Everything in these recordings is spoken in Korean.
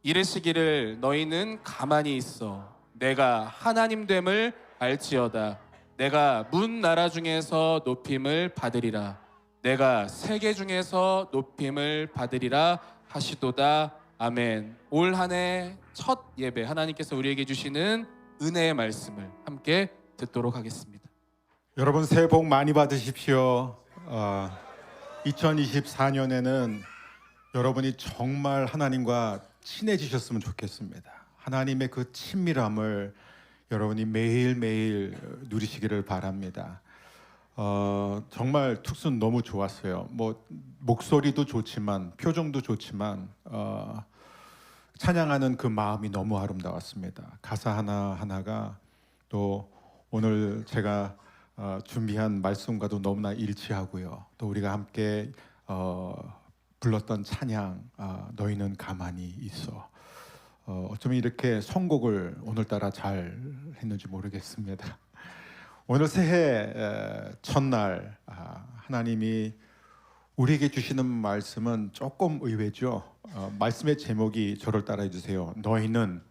이르시기를 너희는 가만히 있어 내가 하나님 됨을 알지어다. 내가 문 나라 중에서 높임을 받으리라. 내가 세계 중에서 높임을 받으리라 하시도다. 아멘. 올 한 해 첫 예배 하나님께서 우리에게 주시는 은혜의 말씀을 함께 듣도록 하겠습니다. 여러분 새해 복 많이 받으십시오. 2024년에는 여러분이 정말 하나님과 친해지셨으면 좋겠습니다. 하나님의 그 친밀함을 여러분이 매일매일 누리시기를 바랍니다. 정말 툭순 너무 좋았어요. 목소리도 좋지만 표정도 좋지만 찬양하는 그 마음이 너무 아름다웠습니다. 가사 하나하나가 또 오늘 제가 준비한 말씀과도 너무나 일치하고요. 또 우리가 함께 불렀던 찬양 너희는 가만히 있어. 어쩌면 이렇게 선곡을 오늘따라 잘 했는지 모르겠습니다. 오늘 새해 첫날 하나님이 우리에게 주시는 말씀은 조금 의외죠. 말씀의 제목이 저를 따라해 주세요. 너희는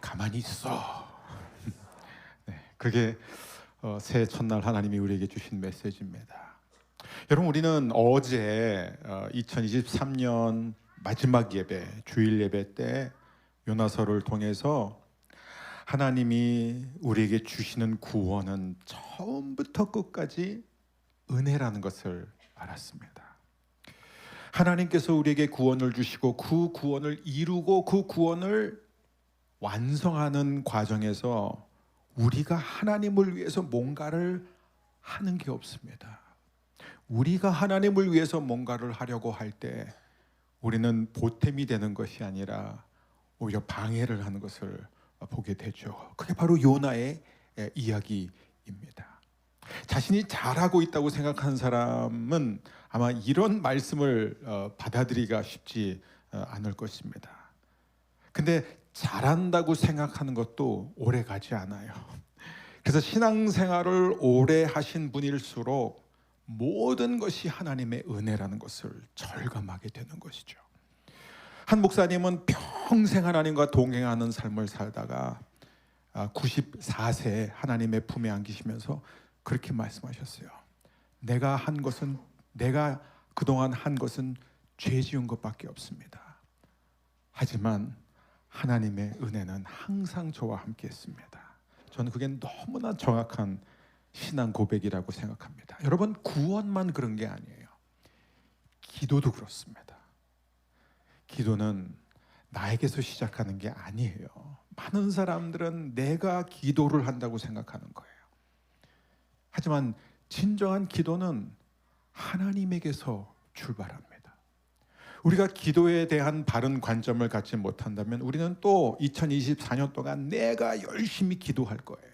가만히 있어. 네, 그게 새해 첫날 하나님이 우리에게 주신 메시지입니다. 여러분, 우리는 어제 2023년 마지막 예배, 주일 예배 때 요나서를 통해서 하나님이 우리에게 주시는 구원은 처음부터 끝까지 은혜라는 것을 알았습니다. 하나님께서 우리에게 구원을 주시고 그 구원을 이루고 그 구원을 완성하는 과정에서 우리가 하나님을 위해서 뭔가를 하는 게 없습니다. 우리가 하나님을 위해서 뭔가를 하려고 할 때 우리는 보탬이 되는 것이 아니라 오히려 방해를 하는 것을 보게 되죠. 그게 바로 요나의 이야기입니다. 자신이 잘하고 있다고 생각하는 사람은 아마 이런 말씀을 받아들이기가 쉽지 않을 것입니다. 근데 잘한다고 생각하는 것도 오래 가지 않아요. 그래서 신앙생활을 오래 하신 분일수록 모든 것이 하나님의 은혜라는 것을 절감하게 되는 것이죠. 한 목사님은 평생 하나님과 동행하는 삶을 살다가 94세에 하나님의 품에 안기시면서 그렇게 말씀하셨어요. 내가 그동안 한 것은 죄 지은 것밖에 없습니다. 하지만 하나님의 은혜는 항상 저와 함께 했습니다. 저는 그게 너무나 정확한 신앙 고백이라고 생각합니다. 여러분, 구원만 그런 게 아니에요. 기도도 그렇습니다. 기도는 나에게서 시작하는 게 아니에요. 많은 사람들은 내가 기도를 한다고 생각하는 거예요. 하지만 진정한 기도는 하나님에게서 출발합니다. 우리가 기도에 대한 바른 관점을 갖지 못한다면 우리는 또 2024년 동안 내가 열심히 기도할 거예요.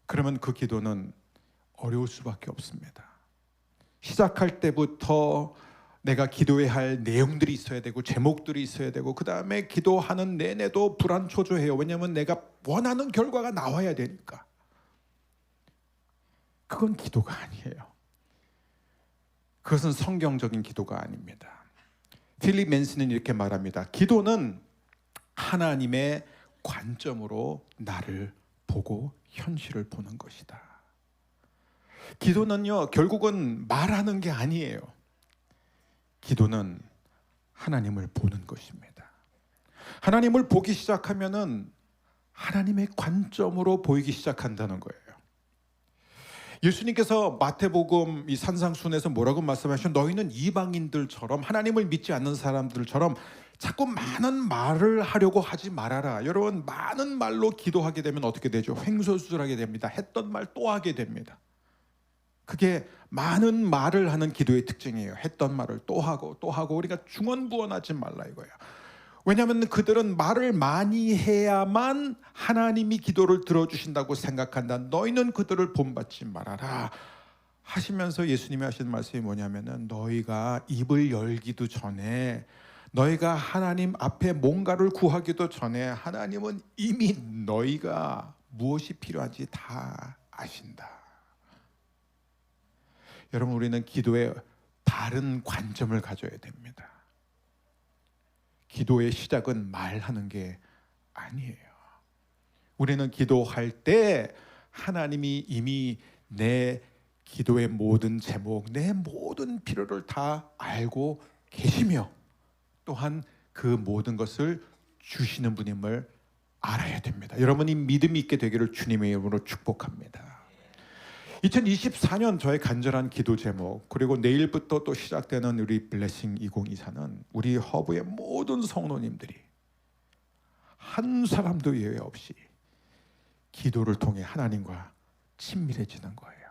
그러면 그 기도는 어려울 수밖에 없습니다. 시작할 때부터 내가 기도해야 할 내용들이 있어야 되고 제목들이 있어야 되고 그 다음에 기도하는 내내도 불안초조해요. 왜냐하면 내가 원하는 결과가 나와야 되니까. 그건 기도가 아니에요. 그것은 성경적인 기도가 아닙니다. 필립 맨스는 이렇게 말합니다. 기도는 하나님의 관점으로 나를 보고 현실을 보는 것이다. 기도는요, 결국은 말하는 게 아니에요. 기도는 하나님을 보는 것입니다. 하나님을 보기 시작하면은 하나님의 관점으로 보이기 시작한다는 거예요. 예수님께서 마태복음 이 산상순에서 뭐라고 말씀하셨죠? 너희는 이방인들처럼 하나님을 믿지 않는 사람들처럼 자꾸 많은 말을 하려고 하지 말아라. 여러분, 많은 말로 기도하게 되면 어떻게 되죠? 횡설수설하게 됩니다. 했던 말 또 하게 됩니다. 그게 많은 말을 하는 기도의 특징이에요. 했던 말을 또 하고 또 하고. 우리가 중언부언하지 말라 이거예요. 왜냐하면 그들은 말을 많이 해야만 하나님이 기도를 들어주신다고 생각한다. 너희는 그들을 본받지 말아라 하시면서 예수님이 하신 말씀이 뭐냐면은 너희가 입을 열기도 전에, 너희가 하나님 앞에 뭔가를 구하기도 전에 하나님은 이미 너희가 무엇이 필요한지 다 아신다. 여러분, 우리는 기도에 바른 관점을 가져야 됩니다. 기도의 시작은 말하는 게 아니에요. 우리는 기도할 때 하나님이 이미 내 기도의 모든 제목, 내 모든 필요를 다 알고 계시며 또한 그 모든 것을 주시는 분임을 알아야 됩니다. 여러분이 믿음이 있게 되기를 주님의 이름으로 축복합니다. 2024년 저의 간절한 기도 제목, 그리고 내일부터 또 시작되는 우리 블레싱 2024는 우리 허브의 모든 성도님들이 한 사람도 예외 없이 기도를 통해 하나님과 친밀해지는 거예요.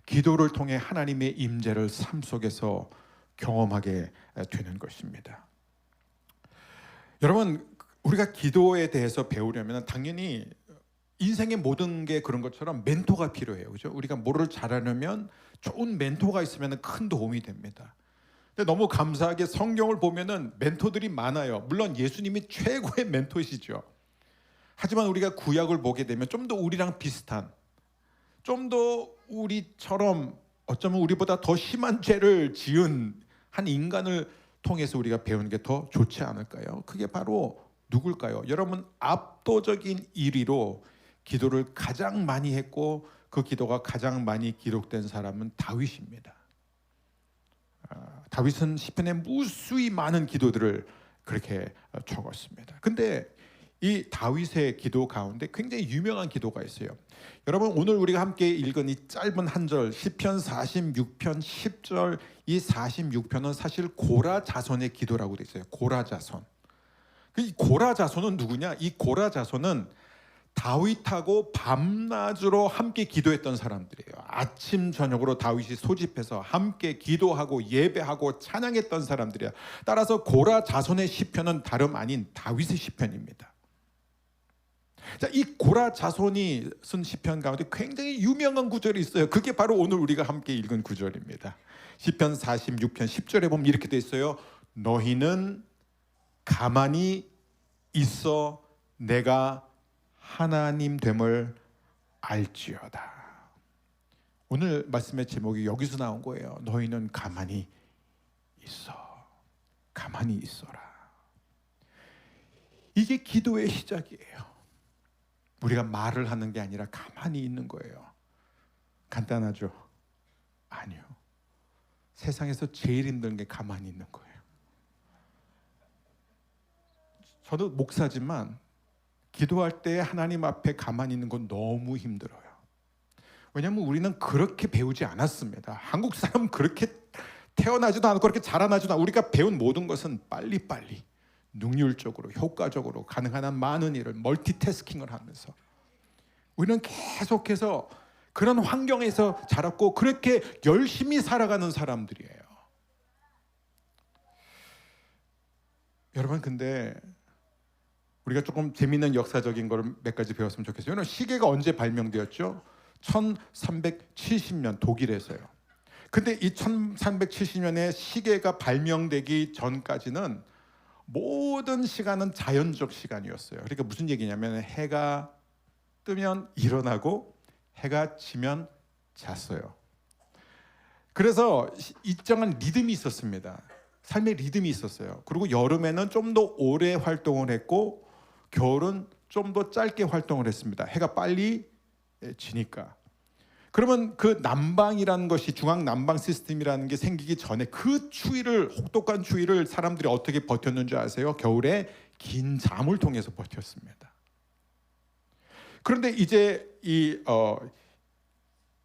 기도를 통해 하나님의 임재를 삶 속에서 경험하게 되는 것입니다. 여러분, 우리가 기도에 대해서 배우려면 당연히 인생의 모든 게 그런 것처럼 멘토가 필요해요. 그죠? 우리가 뭐를 잘하려면 좋은 멘토가 있으면 큰 도움이 됩니다. 근데 너무 감사하게 성경을 보면은 멘토들이 많아요. 물론 예수님이 최고의 멘토시죠. 하지만 우리가 구약을 보게 되면 좀 더 우리랑 비슷한, 좀 더 우리처럼 어쩌면 우리보다 더 심한 죄를 지은 한 인간을 통해서 우리가 배우는 게 더 좋지 않을까요? 그게 바로 누굴까요? 여러분, 압도적인 1위로 기도를 가장 많이 했고 그 기도가 가장 많이 기록된 사람은 다윗입니다. 다윗은 시편에 무수히 많은 기도들을 그렇게 적었습니다. 근데 이 다윗의 기도 가운데 굉장히 유명한 기도가 있어요. 여러분, 오늘 우리가 함께 읽은 이 짧은 한 절, 시편 46편 10절, 이 46편은 사실 고라 자손의 기도라고 돼 있어요. 고라 자손. 이 고라 자손은 누구냐? 이 고라 자손은 다윗하고 밤낮으로 함께 기도했던 사람들이에요. 아침 저녁으로 다윗이 소집해서 함께 기도하고 예배하고 찬양했던 사람들이에요. 따라서 고라 자손의 시편은 다름 아닌 다윗의 시편입니다. 자, 이 고라 자손이 쓴 시편 가운데 굉장히 유명한 구절이 있어요. 그게 바로 오늘 우리가 함께 읽은 구절입니다. 시편 46편 10절에 보면 이렇게 돼 있어요. 너희는 가만히 있어 내가 하나님 됨을 알지어다. 오늘 말씀의 제목이 여기서 나온 거예요. 너희는 가만히 있어. 가만히 있어라. 이게 기도의 시작이에요. 우리가 말을 하는 게 아니라 가만히 있는 거예요. 간단하죠? 아니요. 세상에서 제일 힘든 게 가만히 있는 거예요. 저도 목사지만 기도할 때 하나님 앞에 가만히 있는 건 너무 힘들어요. 왜냐하면 우리는 그렇게 배우지 않았습니다. 한국 사람은 그렇게 태어나지도 않고 그렇게 자라나지도 않고 우리가 배운 모든 것은 빨리빨리 능률적으로 효과적으로 가능한 한 많은 일을 멀티태스킹을 하면서 우리는 계속해서 그런 환경에서 자랐고 그렇게 열심히 살아가는 사람들이에요. 여러분, 근데 우리가 조금 재미있는 역사적인 걸 몇 가지 배웠으면 좋겠어요. 여러분, 시계가 언제 발명되었죠? 1370년 독일에서요. 근데 이 1370년에 시계가 발명되기 전까지는 모든 시간은 자연적 시간이었어요. 그러니까 무슨 얘기냐면 해가 뜨면 일어나고 해가 지면 잤어요. 그래서 일정한 리듬이 있었습니다. 삶의 리듬이 있었어요. 그리고 여름에는 좀 더 오래 활동을 했고 겨울은 좀 더 짧게 활동을 했습니다. 해가 빨리 지니까. 그러면 그 남방이라는 것이 중앙 남방 시스템이라는 게 생기기 전에 그 추위를 혹독한 추위를 사람들이 어떻게 버텼는 줄 아세요? 겨울에 긴 잠을 통해서 버텼습니다. 그런데 이제 이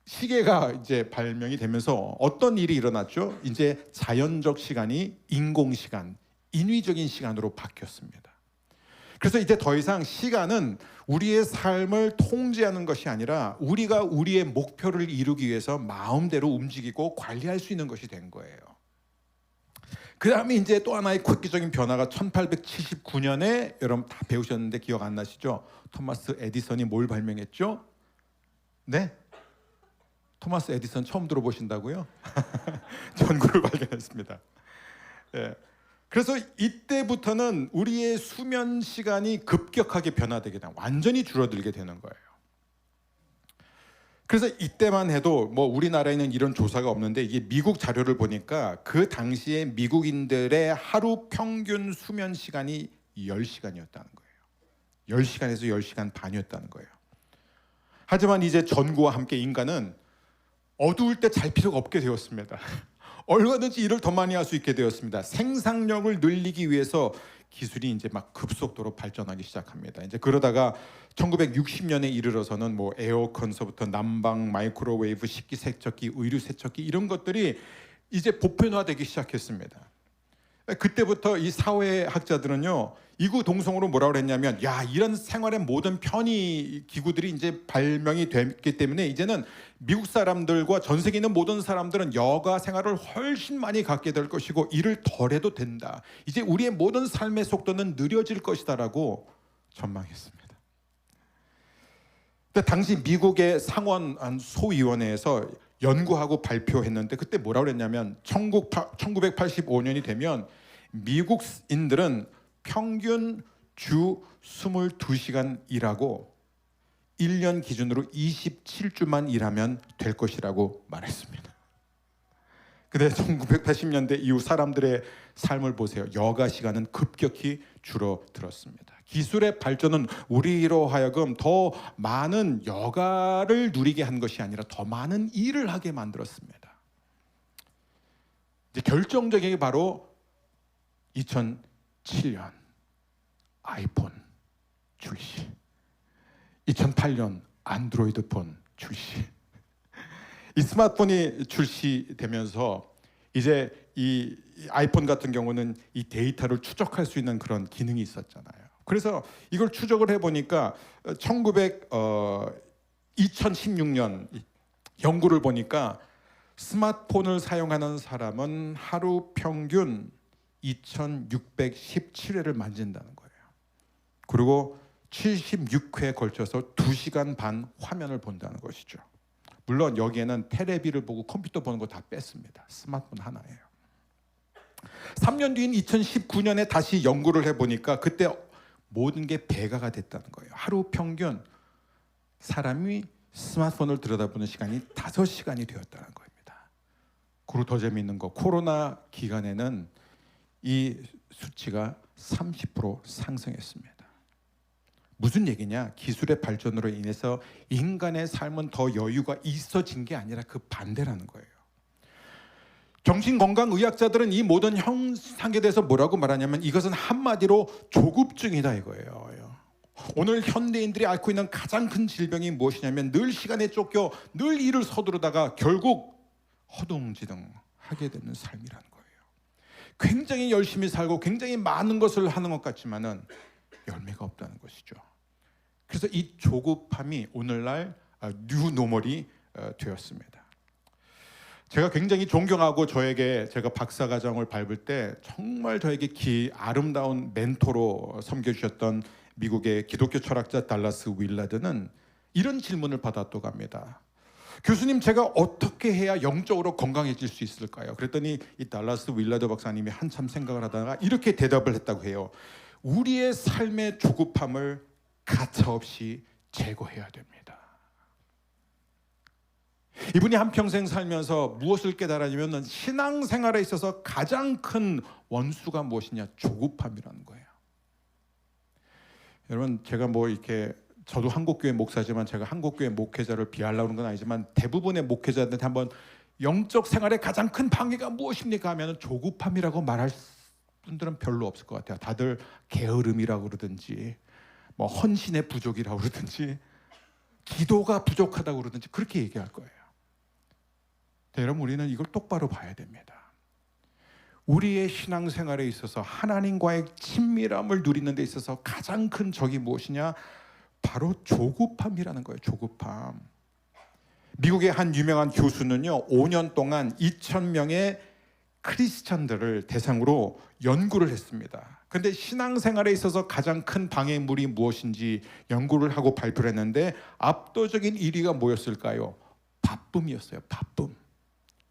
시계가 이제 발명이 되면서 어떤 일이 일어났죠? 이제 자연적 시간이 인공 시간, 인위적인 시간으로 바뀌었습니다. 그래서 이제 더 이상 시간은 우리의 삶을 통제하는 것이 아니라 우리가 우리의 목표를 이루기 위해서 마음대로 움직이고 관리할 수 있는 것이 된 거예요. 그 다음에 이제 또 하나의 획기적인 변화가 1879년에 여러분 다 배우셨는데 기억 안 나시죠? 토마스 에디슨이 뭘 발명했죠? 네? 토마스 에디슨 처음 들어보신다고요? 전구를 발견했습니다. 네. 그래서 이때부터는 우리의 수면 시간이 급격하게 변화되게 되는, 완전히 줄어들게 되는 거예요. 그래서 이때만 해도 뭐 우리나라에는 이런 조사가 없는데 이게 미국 자료를 보니까 그 당시에 미국인들의 하루 평균 수면 시간이 10시간이었다는 거예요. 10시간에서 10시간 반이었다는 거예요. 하지만 이제 전구와 함께 인간은 어두울 때 잘 필요가 없게 되었습니다. 얼마든지 일을 더 많이 할 수 있게 되었습니다. 생산력을 늘리기 위해서 기술이 이제 막 급속도로 발전하기 시작합니다. 이제 그러다가 1960년에 이르러서는 뭐 에어컨서부터 난방, 마이크로웨이브, 식기세척기, 의류세척기 이런 것들이 이제 보편화되기 시작했습니다. 그때부터 이 사회학자들은요 이구동성으로 뭐라고 그랬냐면 야 이런 생활의 모든 편의 기구들이 이제 발명이 됐기 때문에 이제는 미국 사람들과 전 세계에 있는 모든 사람들은 여가 생활을 훨씬 많이 갖게 될 것이고 일을 덜 해도 된다. 이제 우리의 모든 삶의 속도는 느려질 것이다라고 전망했습니다. 근데 당시 미국의 상원 소위원회에서 연구하고 발표했는데 그때 뭐라고 그랬냐면 1985년이 되면 미국인들은 평균 주 22시간 일하고 1년 기준으로 27주만 일하면 될 것이라고 말했습니다. 근데 1980년대 이후 사람들의 삶을 보세요. 여가 시간은 급격히 줄어들었습니다. 기술의 발전은 우리로 하여금 더 많은 여가를 누리게 한 것이 아니라 더 많은 일을 하게 만들었습니다. 이제 결정적인 게 바로 2007년 아이폰 출시, 2008년 안드로이드 폰 출시. 이 스마트폰이 출시되면서 이제 이 아이폰 같은 경우는 이 데이터를 추적할 수 있는 그런 기능이 있었잖아요. 그래서 이걸 추적을 해보니까 2016년 연구를 보니까 스마트폰을 사용하는 사람은 하루 평균 2617회를 만진다는 거예요. 그리고 76회에 걸쳐서 2시간 반 화면을 본다는 것이죠. 물론 여기에는 테레비를 보고 컴퓨터 보는 거 다 뺐습니다. 스마트폰 하나예요. 3년 뒤인 2019년에 다시 연구를 해보니까 그때 모든 게 배가가 됐다는 거예요. 하루 평균 사람이 스마트폰을 들여다보는 시간이 5시간이 되었다는 겁니다. 그리고 더 재미있는 거 코로나 기간에는 이 수치가 30% 상승했습니다. 무슨 얘기냐? 기술의 발전으로 인해서 인간의 삶은 더 여유가 있어진 게 아니라 그 반대라는 거예요. 정신건강의학자들은 이 모든 현상에 대해서 뭐라고 말하냐면 이것은 한마디로 조급증이다 이거예요. 오늘 현대인들이 앓고 있는 가장 큰 질병이 무엇이냐면 늘 시간에 쫓겨 늘 일을 서두르다가 결국 허둥지둥 하게 되는 삶이라는 거예요. 굉장히 열심히 살고 굉장히 많은 것을 하는 것 같지만은 열매가 없다는 것이죠. 그래서 이 조급함이 오늘날 뉴노멀이 되었습니다. 제가 굉장히 존경하고 제가 박사과정을 밟을 때 정말 저에게 아름다운 멘토로 섬겨주셨던 미국의 기독교 철학자 달라스 윌라드는 이런 질문을 받았다고 합니다. 교수님, 제가 어떻게 해야 영적으로 건강해질 수 있을까요? 그랬더니 이 달라스 윌라드 박사님이 한참 생각을 하다가 이렇게 대답을 했다고 해요. 우리의 삶의 조급함을 가차없이 제거해야 됩니다. 이분이 한평생 살면서 무엇을 깨달았냐면 신앙생활에 있어서 가장 큰 원수가 무엇이냐? 조급함이라는 거예요. 여러분, 제가 뭐 이렇게 저도 한국교회 목사지만 제가 한국교회 목회자를 비하하려는 건 아니지만 대부분의 목회자들한테 한번 영적 생활의 가장 큰 방해가 무엇입니까? 하면 조급함이라고 말할 분들은 별로 없을 것 같아요. 다들 게으름이라고 그러든지 뭐 헌신의 부족이라고 그러든지 기도가 부족하다고 그러든지 그렇게 얘기할 거예요. 여러분, 우리는 이걸 똑바로 봐야 됩니다. 우리의 신앙생활에 있어서 하나님과의 친밀함을 누리는 데 있어서 가장 큰 적이 무엇이냐? 바로 조급함이라는 거예요. 조급함. 미국의 한 유명한 교수는요 5년 동안 2,000명의 크리스찬들을 대상으로 연구를 했습니다. 그런데 신앙생활에 있어서 가장 큰 방해물이 무엇인지 연구를 하고 발표를 했는데 압도적인 1위가 뭐였을까요? 바쁨이었어요. 바쁨.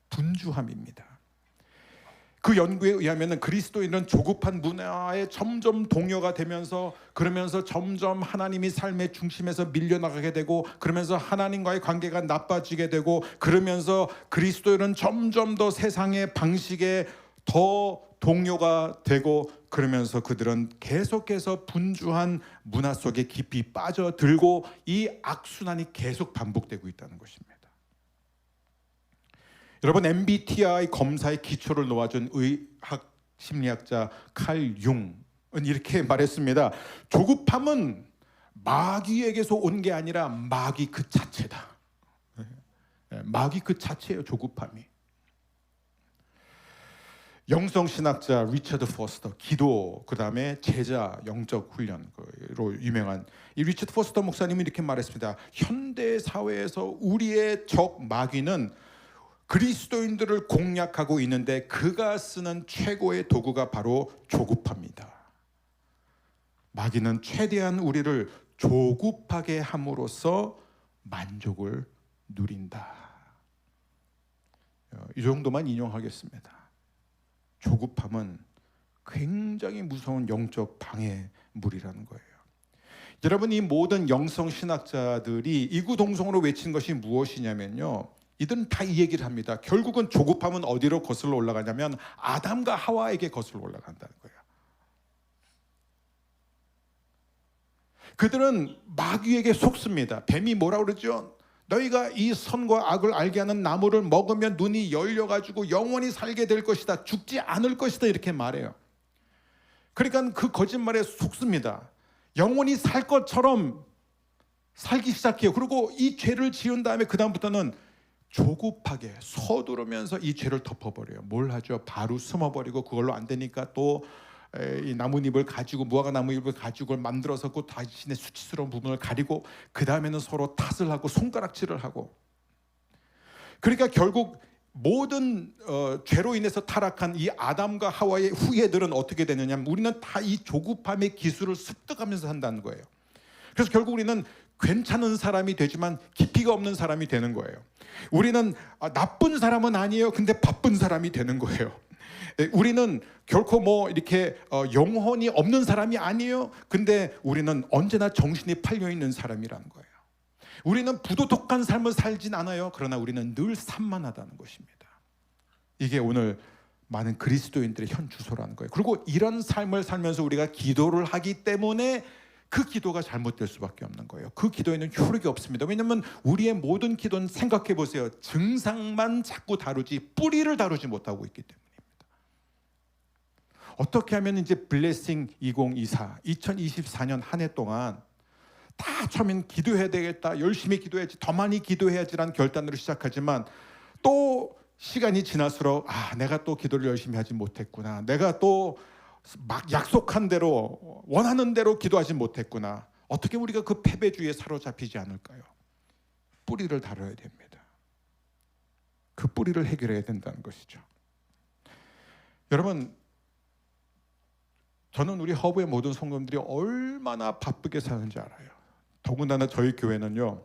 분주함입니다. 그 연구에 의하면 그리스도인은 조급한 문화에 점점 동요가 되면서, 그러면서 점점 하나님이 삶의 중심에서 밀려나가게 되고, 그러면서 하나님과의 관계가 나빠지게 되고, 그러면서 그리스도인은 점점 더 세상의 방식에 더 동요가 되고, 그러면서 그들은 계속해서 분주한 문화 속에 깊이 빠져들고 이 악순환이 계속 반복되고 있다는 것입니다. 여러분, MBTI 검사의 기초를 놓아준 의학 심리학자 칼 융은 이렇게 말했습니다. 조급함은 마귀에게서 온 게 아니라 마귀 그 자체다. 마귀 그 자체예요, 조급함이. 영성신학자 리처드 포스터, 기도, 그 다음에 제자 영적 훈련으로 유명한 이 리처드 포스터 목사님이 이렇게 말했습니다. 현대 사회에서 우리의 적 마귀는 그리스도인들을 공략하고 있는데 그가 쓰는 최고의 도구가 바로 조급합니다. 마귀는 최대한 우리를 조급하게 함으로써 만족을 누린다. 이 정도만 인용하겠습니다. 조급함은 굉장히 무서운 영적 방해물이라는 거예요. 여러분, 이 모든 영성 신학자들이 이구동성으로 외친 것이 무엇이냐면요, 이들은 다 이 얘기를 합니다. 결국은 조급함은 어디로 거슬러 올라가냐면 아담과 하와에게 거슬러 올라간다는 거예요. 그들은 마귀에게 속습니다. 뱀이 뭐라 그러죠? 너희가 이 선과 악을 알게 하는 나무를 먹으면 눈이 열려가지고 영원히 살게 될 것이다, 죽지 않을 것이다, 이렇게 말해요. 그러니까 그 거짓말에 속습니다. 영원히 살 것처럼 살기 시작해요. 그리고 이 죄를 지은 다음에 그 다음부터는 조급하게 서두르면서 이 죄를 덮어버려요. 뭘 하죠? 바로 숨어버리고, 그걸로 안 되니까 또 이 나뭇잎을 가지고, 무화과 나뭇잎을 가지고 만들어서 그 자신의 수치스러운 부분을 가리고, 그 다음에는 서로 탓을 하고 손가락질을 하고. 그러니까 결국 모든 죄로 인해서 타락한 이 아담과 하와의 후예들은 어떻게 되느냐면, 우리는 다 이 조급함의 기술을 습득하면서 산다는 거예요. 그래서 결국 우리는 괜찮은 사람이 되지만 깊이가 없는 사람이 되는 거예요. 우리는 나쁜 사람은 아니에요. 근데 바쁜 사람이 되는 거예요. 우리는 결코 뭐 이렇게 영혼이 없는 사람이 아니에요. 근데 우리는 언제나 정신이 팔려 있는 사람이라는 거예요. 우리는 부도덕한 삶을 살진 않아요. 그러나 우리는 늘 산만하다는 것입니다. 이게 오늘 많은 그리스도인들의 현 주소라는 거예요. 그리고 이런 삶을 살면서 우리가 기도를 하기 때문에 그 기도가 잘못될 수밖에 없는 거예요. 그 기도에는 효력이 없습니다. 왜냐하면 우리의 모든 기도는, 생각해 보세요, 증상만 자꾸 다루지 뿌리를 다루지 못하고 있기 때문입니다. 어떻게 하면 이제 블레싱 2024, 2024년 한 해 동안 다 처음엔 기도해야 되겠다, 열심히 기도해야지, 더 많이 기도해야지라는 결단으로 시작하지만, 또 시간이 지날수록 내가 또 기도를 열심히 하지 못했구나, 내가 또 막 약속한 대로 원하는 대로 기도하지 못했구나. 어떻게 우리가 그 패배주의에 사로잡히지 않을까요? 뿌리를 다뤄야 됩니다. 그 뿌리를 해결해야 된다는 것이죠. 여러분, 저는 우리 허브의 모든 성도님들이 얼마나 바쁘게 사는지 알아요. 더군다나 저희 교회는요,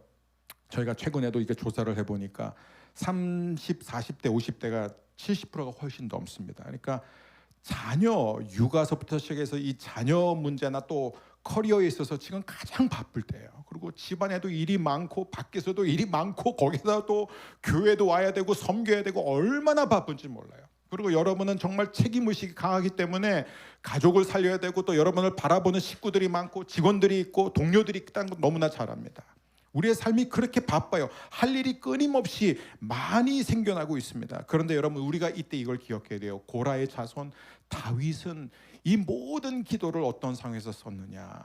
저희가 최근에도 이게 조사를 해보니까 30, 40대, 50대가 70%가 훨씬 넘습니다. 그러니까 자녀 육아서부터 시작해서 이 자녀 문제나 또 커리어에 있어서 지금 가장 바쁠 때예요. 그리고 집안에도 일이 많고 밖에서도 일이 많고 거기다 또 교회도 와야 되고 섬겨야 되고, 얼마나 바쁜지 몰라요. 그리고 여러분은 정말 책임의식이 강하기 때문에 가족을 살려야 되고, 또 여러분을 바라보는 식구들이 많고 직원들이 있고 동료들이 있다는 건 너무나 잘 압니다. 우리의 삶이 그렇게 바빠요. 할 일이 끊임없이 많이 생겨나고 있습니다. 그런데 여러분, 우리가 이때 이걸 기억해야 돼요. 고라의 자손 다윗은 이 모든 기도를 어떤 상황에서 썼느냐.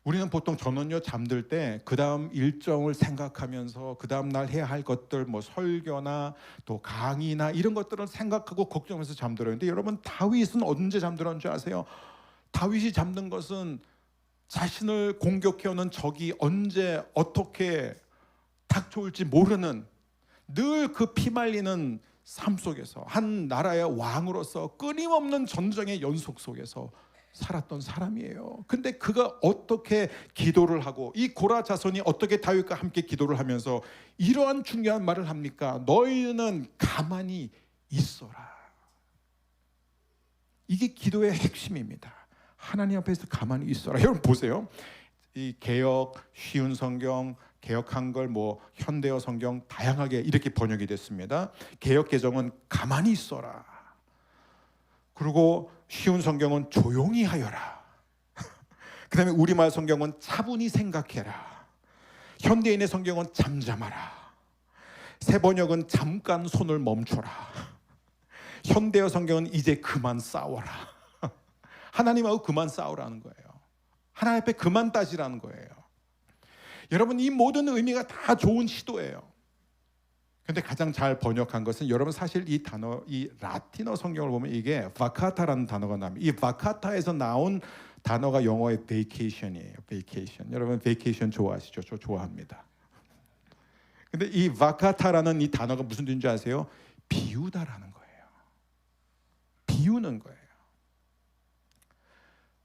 우리는 보통 저는요, 잠들 때 그 다음 일정을 생각하면서 그 다음 날 해야 할 것들, 뭐 설교나 또 강의나 이런 것들을 생각하고 걱정해서 잠들어요. 근데 여러분, 다윗은 언제 잠들었는지 아세요? 다윗이 잠든 것은 자신을 공격해오는 적이 언제 어떻게 닥쳐올지 모르는, 늘 그 피말리는 삶 속에서 한 나라의 왕으로서 끊임없는 전쟁의 연속 속에서 살았던 사람이에요. 근데 그가 어떻게 기도를 하고, 이 고라 자손이 어떻게 다윗과 함께 기도를 하면서 이러한 중요한 말을 합니까? 너희는 가만히 있어라. 이게 기도의 핵심입니다. 하나님 앞에서 가만히 있어라. 여러분 보세요. 이 개역, 쉬운 성경, 개역 한글, 현대어 성경 다양하게 이렇게 번역이 됐습니다. 개역 개정은 가만히 있어라. 그리고 쉬운 성경은 조용히 하여라. 그다음에 우리말 성경은 차분히 생각해라. 현대인의 성경은 잠잠하라. 새 번역은 잠깐 손을 멈춰라. 현대어 성경은 이제 그만 싸워라. 하나님하고 그만 싸우라는 거예요. 하나님 앞에 그만 따지라는 거예요. 여러분, 이 모든 의미가 다 좋은 시도예요. 근데 가장 잘 번역한 것은, 여러분 사실 이 단어, 이 라틴어 성경을 보면 이게 바카타라는 단어가 나옵니다. 이 바카타에서 나온 단어가 영어의 vacation이에요. vacation. 여러분 vacation 좋아하시죠? 저 좋아합니다. 근데 이 바카타라는 이 단어가 무슨 뜻인지 아세요? 비우다라는 거예요. 비우는 거예요.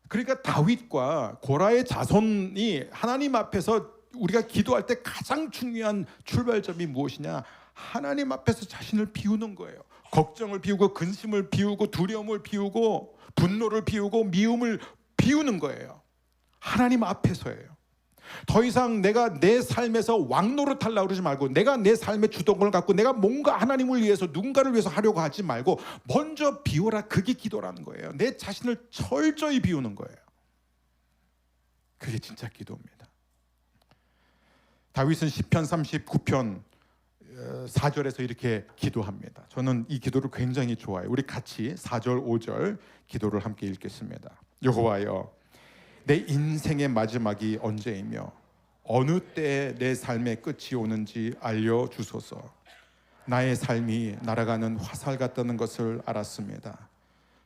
그러니까 다윗과 고라의 자손이 하나님 앞에서 우리가 기도할 때 가장 중요한 출발점이 무엇이냐? 하나님 앞에서 자신을 비우는 거예요. 걱정을 비우고, 근심을 비우고, 두려움을 비우고, 분노를 비우고, 미움을 비우는 거예요. 하나님 앞에서예요. 더 이상 내가 내 삶에서 왕노릇하려고 그러지 말고, 내가 내 삶의 주도권을 갖고 내가 뭔가 하나님을 위해서, 누군가를 위해서 하려고 하지 말고 먼저 비워라. 그게 기도라는 거예요. 내 자신을 철저히 비우는 거예요. 그게 진짜 기도입니다. 다윗은 시편 39편 4절에서 이렇게 기도합니다. 저는 이 기도를 굉장히 좋아해요. 우리 같이 4절 5절 기도를 함께 읽겠습니다. 여호와여, 내 인생의 마지막이 언제이며 어느 때에 내 삶의 끝이 오는지 알려주소서. 나의 삶이 날아가는 화살 같다는 것을 알았습니다.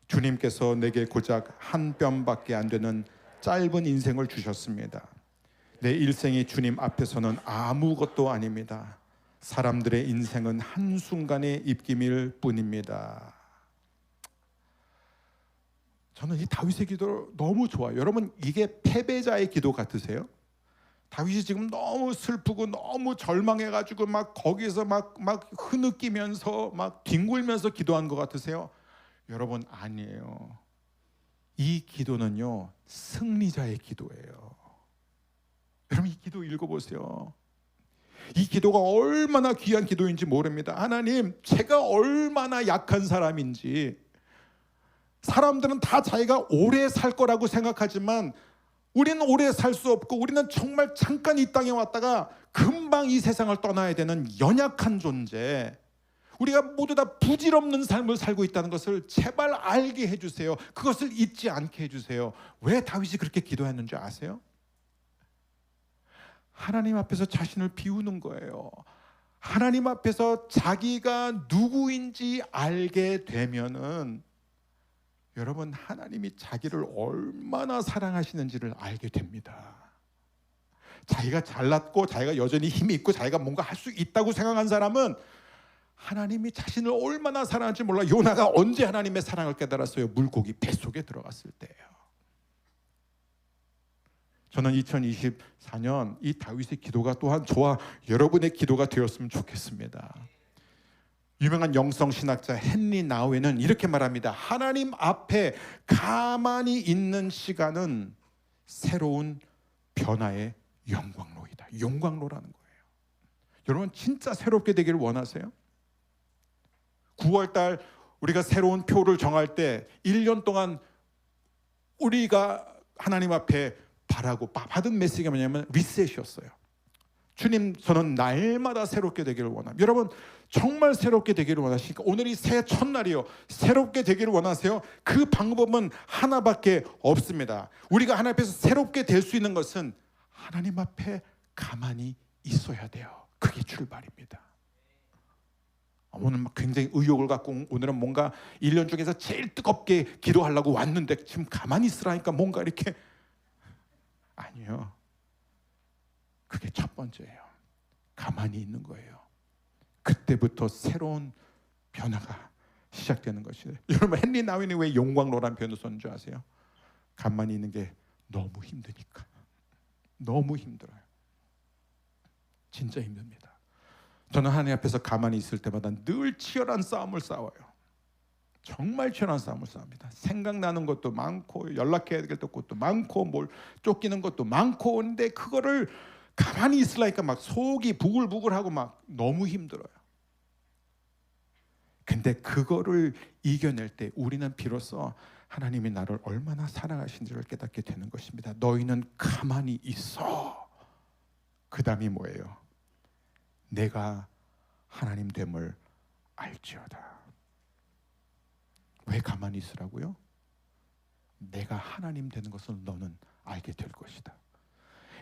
주님께서 내게 고작 한 뼘밖에 안 되는 짧은 인생을 주셨습니다. 내 일생이 주님 앞에서는 아무것도 아닙니다. 사람들의 인생은 한순간의 입김일 뿐입니다. 저는 이 다윗의 기도 너무 좋아요. 여러분, 이게 패배자의 기도 같으세요? 다윗이 지금 너무 슬프고 너무 절망해가지고 막 거기서 막 흐느끼면서 막 뒹굴면서 기도한 것 같으세요? 여러분, 아니에요. 이 기도는요, 승리자의 기도예요. 여러분, 이 기도 읽어보세요. 이 기도가 얼마나 귀한 기도인지 모릅니다. 하나님, 제가 얼마나 약한 사람인지. 사람들은 다 자기가 오래 살 거라고 생각하지만 우리는 오래 살 수 없고, 우리는 정말 잠깐 이 땅에 왔다가 금방 이 세상을 떠나야 되는 연약한 존재. 우리가 모두 다 부질없는 삶을 살고 있다는 것을 제발 알게 해주세요. 그것을 잊지 않게 해주세요. 왜 다윗이 그렇게 기도했는지 아세요? 하나님 앞에서 자신을 비우는 거예요. 하나님 앞에서 자기가 누구인지 알게 되면은, 여러분, 하나님이 자기를 얼마나 사랑하시는지를 알게 됩니다. 자기가 잘났고 자기가 여전히 힘이 있고 자기가 뭔가 할 수 있다고 생각한 사람은 하나님이 자신을 얼마나 사랑하는지 몰라. 요나가 언제 하나님의 사랑을 깨달았어요? 물고기 뱃속에 들어갔을 때예요. 저는 2024년 이 다윗의 기도가 또한 저와 여러분의 기도가 되었으면 좋겠습니다. 유명한 영성 신학자 헨리 나우에는 이렇게 말합니다. 하나님 앞에 가만히 있는 시간은 새로운 변화의 영광로이다. 영광로라는 거예요. 여러분, 진짜 새롭게 되기를 원하세요? 9월달 우리가 새로운 표를 정할 때 1년 동안 우리가 하나님 앞에 바라고 받은 메시지가 뭐냐면 리셋이었어요. 주님, 저는 날마다 새롭게 되기를 원합니다. 여러분, 정말 새롭게 되기를 원하시니까 오늘이 새해 첫날이요. 새롭게 되기를 원하세요? 그 방법은 하나밖에 없습니다. 우리가 하나님 앞에서 새롭게 될 수 있는 것은 하나님 앞에 가만히 있어야 돼요. 그게 출발입니다. 오늘 막 굉장히 의욕을 갖고 오늘은 뭔가 1년 중에서 제일 뜨겁게 기도하려고 왔는데 지금 가만히 있으라니까 뭔가 이렇게, 아니요. 그게 첫 번째예요. 가만히 있는 거예요. 그때부터 새로운 변화가 시작되는 것이에요. 여러분, 헨리 나윈이 왜 영광로라는 표현을 썼는 줄 아세요? 가만히 있는 게 너무 힘드니까. 너무 힘들어요. 진짜 힘듭니다. 저는 하나님 앞에서 가만히 있을 때마다 늘 치열한 싸움을 싸워요. 정말 치열한 싸움을 싸웁니다. 생각나는 것도 많고 연락해야 될 것도 많고 뭘 쫓기는 것도 많고, 근데 그거를 가만히 있으려니까 막 속이 부글부글하고 막 너무 힘들어요. 근데 그거를 이겨낼 때 우리는 비로소 하나님이 나를 얼마나 사랑하신지를 깨닫게 되는 것입니다. 너희는 가만히 있어. 그 다음이 뭐예요? 내가 하나님 됨을 알지어다. 왜 가만히 있으라고요? 내가 하나님 되는 것을 너는 알게 될 것이다.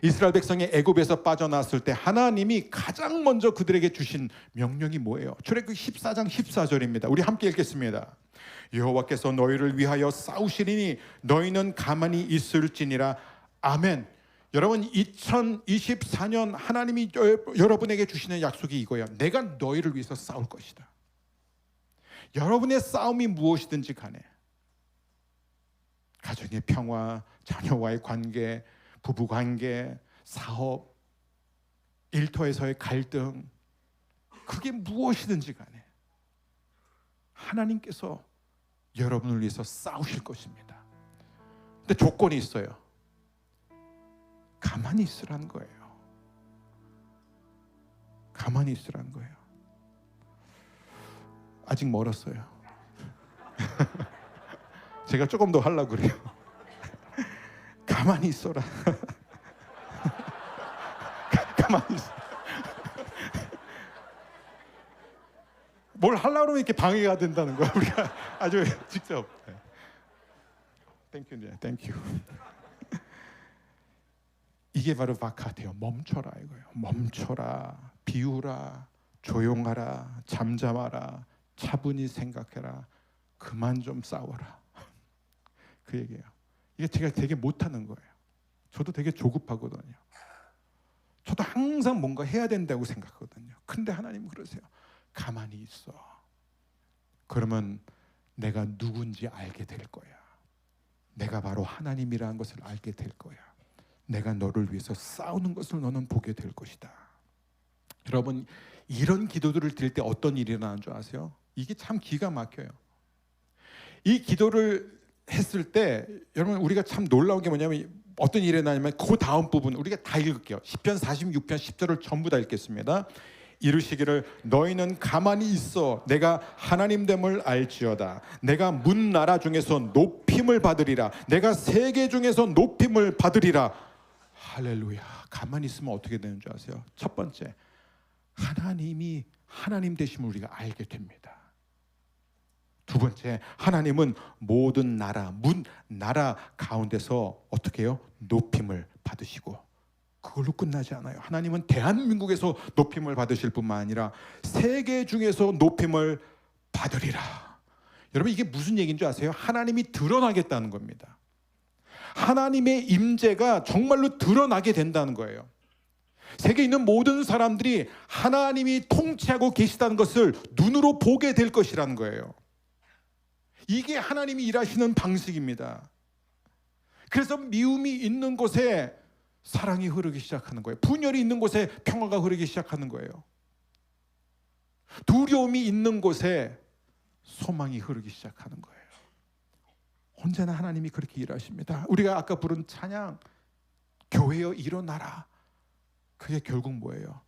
이스라엘 백성이 애굽에서 빠져나왔을 때 하나님이 가장 먼저 그들에게 주신 명령이 뭐예요? 출애굽기 14장 14절입니다. 우리 함께 읽겠습니다. 여호와께서 너희를 위하여 싸우시리니 너희는 가만히 있을지니라. 아멘. 여러분, 2024년 하나님이 여러분에게 주시는 약속이 이거예요. 내가 너희를 위해서 싸울 것이다. 여러분의 싸움이 무엇이든지 간에, 가정의 평화, 자녀와의 관계, 부부관계, 사업, 일터에서의 갈등, 그게 무엇이든지 간에 하나님께서 여러분을 위해서 싸우실 것입니다. 근데 조건이 있어요. 가만히 있으라는 거예요. 가만히 있으라는 거예요. 아직 멀었어요. 제가 조금 더 하려고 그래요. 가만히 있어라. 가만히 있어. 뭘 하려고 하면 이렇게 방해가 된다는 거야. 우리가 아주 직접. 땡큐, 땡큐. 이게 바로 바카테요. 멈춰라 이거예요. 멈춰라, 비우라, 조용하라, 잠잠하라, 차분히 생각해라, 그만 좀 싸워라. 그 얘기예요. 이게 제가 되게 못하는 거예요. 저도 되게 조급하거든요. 저도 항상 뭔가 해야 된다고 생각하거든요. 근데 하나님은 그러세요. 가만히 있어. 그러면 내가 누군지 알게 될 거야. 내가 바로 하나님이라는 것을 알게 될 거야. 내가 너를 위해서 싸우는 것을 너는 보게 될 것이다. 여러분, 이런 기도들을 드릴 때 어떤 일이 일어나는 줄 아세요? 이게 참 기가 막혀요. 이 기도를 했을 때 여러분, 우리가 참 놀라운 게 뭐냐면 어떤 일이 일어나냐면 그 다음 부분 우리가 다 읽을게요. 시편 46편 10절을 전부 다 읽겠습니다. 이르시기를 너희는 가만히 있어 내가 하나님 됨을 알지어다. 내가 문 나라 중에서 높임을 받으리라. 내가 세계 중에서 높임을 받으리라. 할렐루야. 가만히 있으면 어떻게 되는 줄 아세요? 첫 번째, 하나님이 하나님 되심을 우리가 알게 됩니다. 두 번째, 하나님은 모든 나라, 나라 가운데서 어떻게 해요? 높임을 받으시고, 그걸로 끝나지 않아요. 하나님은 대한민국에서 높임을 받으실 뿐만 아니라 세계 중에서 높임을 받으리라. 여러분, 이게 무슨 얘기인 줄 아세요? 하나님이 드러나겠다는 겁니다. 하나님의 임재가 정말로 드러나게 된다는 거예요. 세계에 있는 모든 사람들이 하나님이 통치하고 계시다는 것을 눈으로 보게 될 것이라는 거예요. 이게 하나님이 일하시는 방식입니다. 그래서 미움이 있는 곳에 사랑이 흐르기 시작하는 거예요. 분열이 있는 곳에 평화가 흐르기 시작하는 거예요. 두려움이 있는 곳에 소망이 흐르기 시작하는 거예요. 언제나 하나님이 그렇게 일하십니다. 우리가 아까 부른 찬양, 교회여 일어나라. 그게 결국 뭐예요?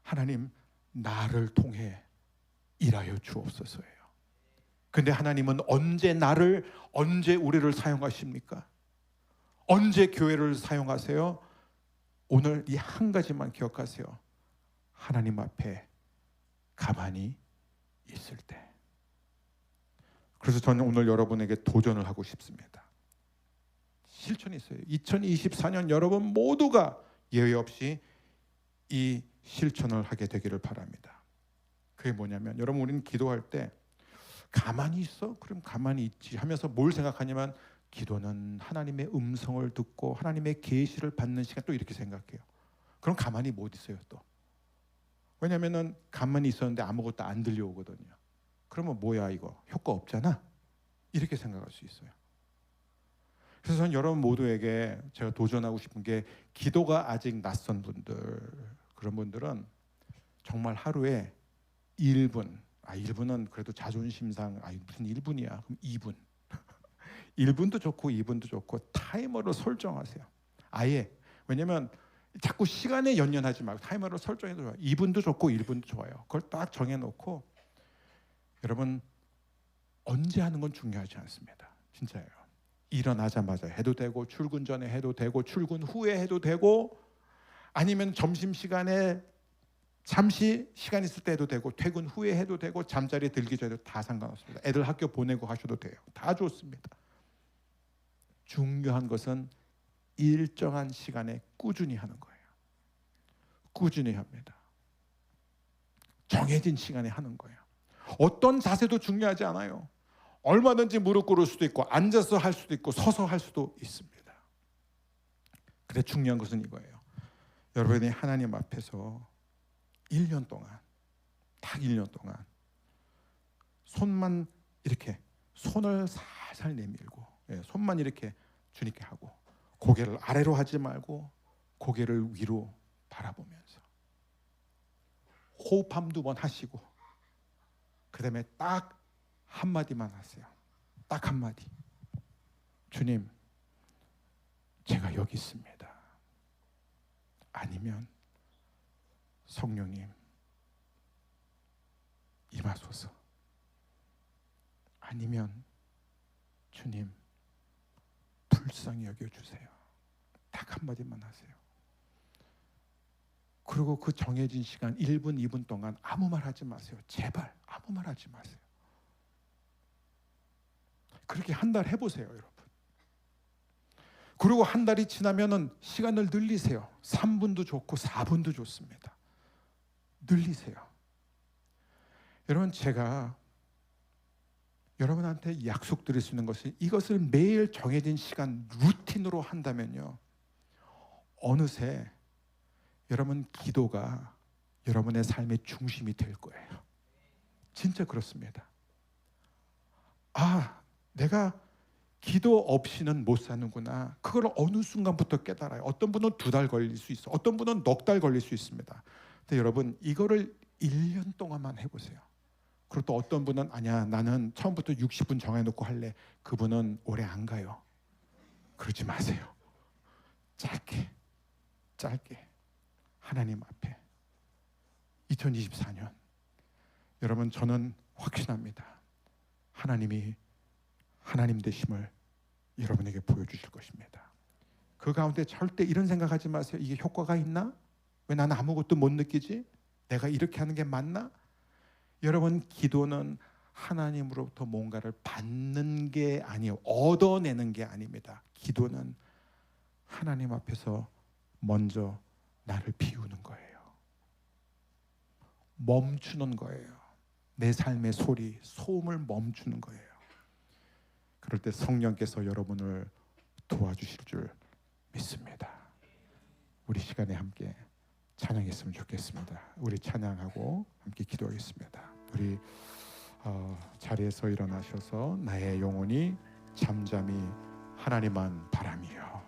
하나님, 나를 통해 일하여 주옵소서예요. 근데 하나님은 언제 우리를 사용하십니까? 언제 교회를 사용하세요? 오늘 이 한 가지만 기억하세요. 하나님 앞에 가만히 있을 때. 그래서 저는 오늘 여러분에게 도전을 하고 싶습니다. 실천이 있어요. 2024년 여러분 모두가 예외 없이 이 실천을 하게 되기를 바랍니다. 그게 뭐냐면, 여러분, 우리는 기도할 때 가만히 있어? 그럼 가만히 있지 하면서 뭘 생각하냐면, 기도는 하나님의 음성을 듣고 하나님의 계시를 받는 시간, 또 이렇게 생각해요. 그럼 가만히 못 있어요 또. 왜냐하면 가만히 있었는데 아무것도 안 들려오거든요. 그러면 뭐야 이거, 효과 없잖아, 이렇게 생각할 수 있어요. 그래서 저는 여러분 모두에게 제가 도전하고 싶은 게, 기도가 아직 낯선 분들, 그런 분들은 정말 하루에 1분 1분은 그래도 자존심상 무슨 1분이야. 그럼 2분. 1분도 좋고 2분도 좋고 타이머를 설정하세요. 아예. 왜냐면 자꾸 시간에 연연하지 말고 타이머를 설정해도 좋아요. 2분도 좋고 1분도 좋아요. 그걸 딱 정해놓고 여러분 언제 하는 건 중요하지 않습니다. 진짜예요. 일어나자마자 해도 되고 출근 전에 해도 되고 출근 후에 해도 되고 아니면 점심시간에 잠시 시간 있을 때 해도 되고 퇴근 후에 해도 되고 잠자리에 들기 전에도 다 상관없습니다. 애들 학교 보내고 하셔도 돼요. 다 좋습니다. 중요한 것은 일정한 시간에 꾸준히 하는 거예요. 꾸준히 합니다. 정해진 시간에 하는 거예요. 어떤 자세도 중요하지 않아요. 얼마든지 무릎 꿇을 수도 있고 앉아서 할 수도 있고 서서 할 수도 있습니다. 그래 중요한 것은 이거예요. 여러분이 하나님 앞에서 1년 동안 딱 1년 동안 손만 이렇게 손을 살살 내밀고 손만 이렇게 주님께 하고 고개를 아래로 하지 말고 고개를 위로 바라보면서 호흡 한두 번 하시고 그 다음에 딱 한마디만 하세요. 딱 한마디. 주님, 제가 여기 있습니다. 아니면 성령님 임하소서. 아니면 주님 불쌍히 여겨주세요. 딱 한마디만 하세요. 그리고 그 정해진 시간 1분, 2분 동안 아무 말 하지 마세요. 제발 아무 말 하지 마세요. 그렇게 한 달 해보세요, 여러분. 그리고 한 달이 지나면은 시간을 늘리세요. 3분도 좋고 4분도 좋습니다. 늘리세요. 여러분, 제가 여러분한테 약속드릴 수 있는 것이 이것을 매일 정해진 시간 루틴으로 한다면요, 어느새 여러분 기도가 여러분의 삶의 중심이 될 거예요. 진짜 그렇습니다. 내가 기도 없이는 못 사는구나. 그걸 어느 순간부터 깨달아요. 어떤 분은 2달 걸릴 수 있어. 어떤 분은 넉 달 걸릴 수 있습니다. 근데 여러분 이거를 1년 동안만 해보세요. 그리고 또 어떤 분은 아니야 나는 처음부터 60분 정해놓고 할래. 그분은 오래 안 가요. 그러지 마세요. 짧게 하나님 앞에 2024년 여러분 저는 확신합니다. 하나님이 하나님 되심을 여러분에게 보여주실 것입니다. 그 가운데 절대 이런 생각하지 마세요. 이게 효과가 있나? 왜 나는 아무것도 못 느끼지? 내가 이렇게 하는 게 맞나? 여러분 기도는 하나님으로부터 뭔가를 받는 게 아니에요. 얻어내는 게 아닙니다. 기도는 하나님 앞에서 먼저 나를 비우는 거예요. 멈추는 거예요. 내 삶의 소리, 소음을 멈추는 거예요. 그럴 때 성령께서 여러분을 도와주실 줄 믿습니다. 우리 시간에 함께 찬양했으면 좋겠습니다. 우리 찬양하고 함께 기도하겠습니다. 우리 자리에서 일어나셔서 나의 영혼이 잠잠히 하나님만 바라며